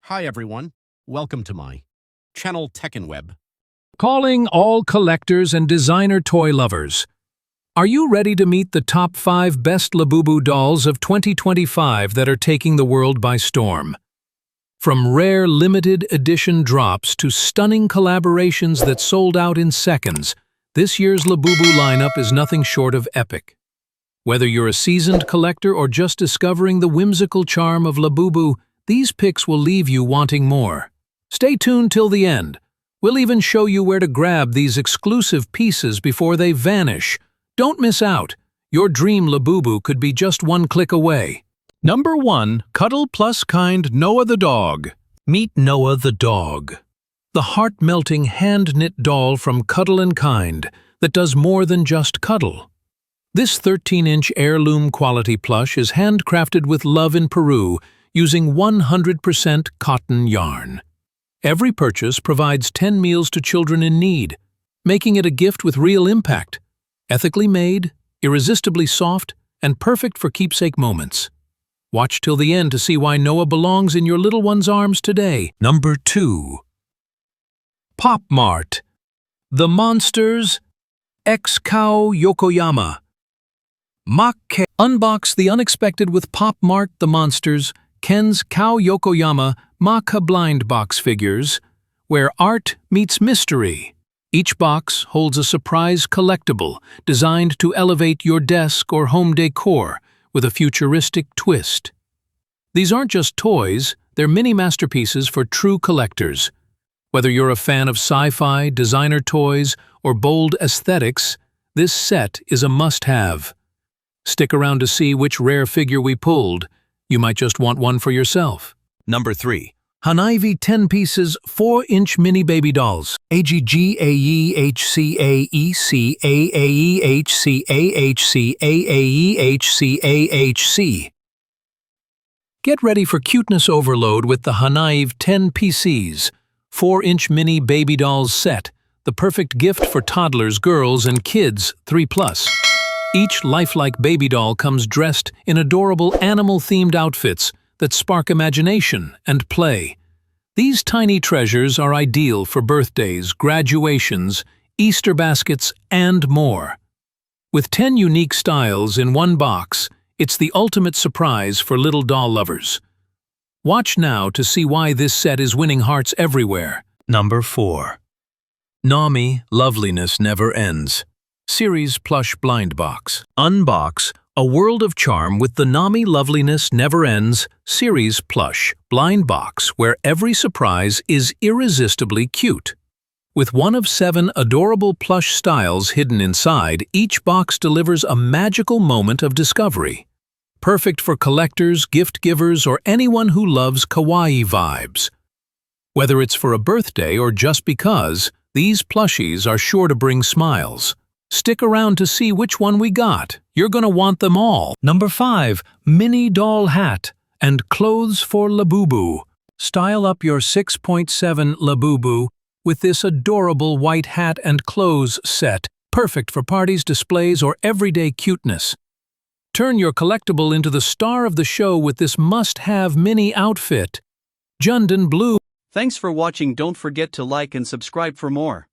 Hi everyone, welcome to my channel Tech and Web. Calling all collectors and designer toy lovers. Are you ready to meet the top 5 best Labubu dolls of 2025 that are taking the world by storm? From rare limited edition drops to stunning collaborations that sold out in seconds, this year's Labubu lineup is nothing short of epic. Whether you're a seasoned collector or just discovering the whimsical charm of Labubu, these picks will leave you wanting more. Stay tuned till the end. We'll even show you where to grab these exclusive pieces before they vanish. Don't miss out. Your dream Labubu could be just one click away. Number 1. Cuddle Plus Kind Noah the Dog. Meet Noah the Dog, the heart-melting hand-knit doll from Cuddle & Kind that does more than just cuddle. This 13-inch heirloom quality plush is handcrafted with love in Peru using 100% cotton yarn. Every purchase provides 10 meals to children in need, making it a gift with real impact. Ethically made, irresistibly soft, and perfect for keepsake moments. Watch till the end to see why Noah belongs in your little one's arms today. Number 2. Pop Mart. The Monsters X Cow Yokoyama. Ma.K. Unbox the unexpected with Pop Mart The Monsters Ken's Cow Yokoyama Ma.K blind box figures, where art meets mystery. Each box holds a surprise collectible designed to elevate your desk or home decor with a futuristic twist. These aren't just toys, they're mini masterpieces for true collectors. Whether you're a fan of sci-fi, designer toys, or bold aesthetics, this set is a must-have. Stick around to see which rare figure we pulled. You might just want one for yourself. Number 3. Hanaive 10 pieces 4-inch mini baby dolls. AGGAEHCAEHCAHCAHCAHCAHC. Get ready for cuteness overload with the Hanaive 10 PCs, 4-inch mini baby dolls set, the perfect gift for toddlers, girls, and kids 3+. Each lifelike baby doll comes dressed in adorable animal-themed outfits that spark imagination and play. These tiny treasures are ideal for birthdays, graduations, Easter baskets, and more. With 10 unique styles in one box, it's the ultimate surprise for little doll lovers. Watch now to see why this set is winning hearts everywhere. Number 4. Nommi, Loveliness Never Ends. Series Plush Blind Box. Unbox a world of charm with the Nommi Loveliness Never Ends Series Plush Blind Box, where every surprise is irresistibly cute. With one of 7 adorable plush styles hidden inside, each box delivers a magical moment of discovery. Perfect for collectors, gift givers, or anyone who loves kawaii vibes. Whether it's for a birthday or just because, these plushies are sure to bring smiles. Stick around to see which one we got. You're gonna want them all. Number 5. Mini Doll Hat and Clothes for Labubu. Style up your 6.7 Labubu with this adorable white hat and clothes set, perfect for parties, displays, or everyday cuteness. Turn your collectible into the star of the show with this must-have mini outfit. Jundan Blue. Thanks for watching. Don't forget to like and subscribe for more.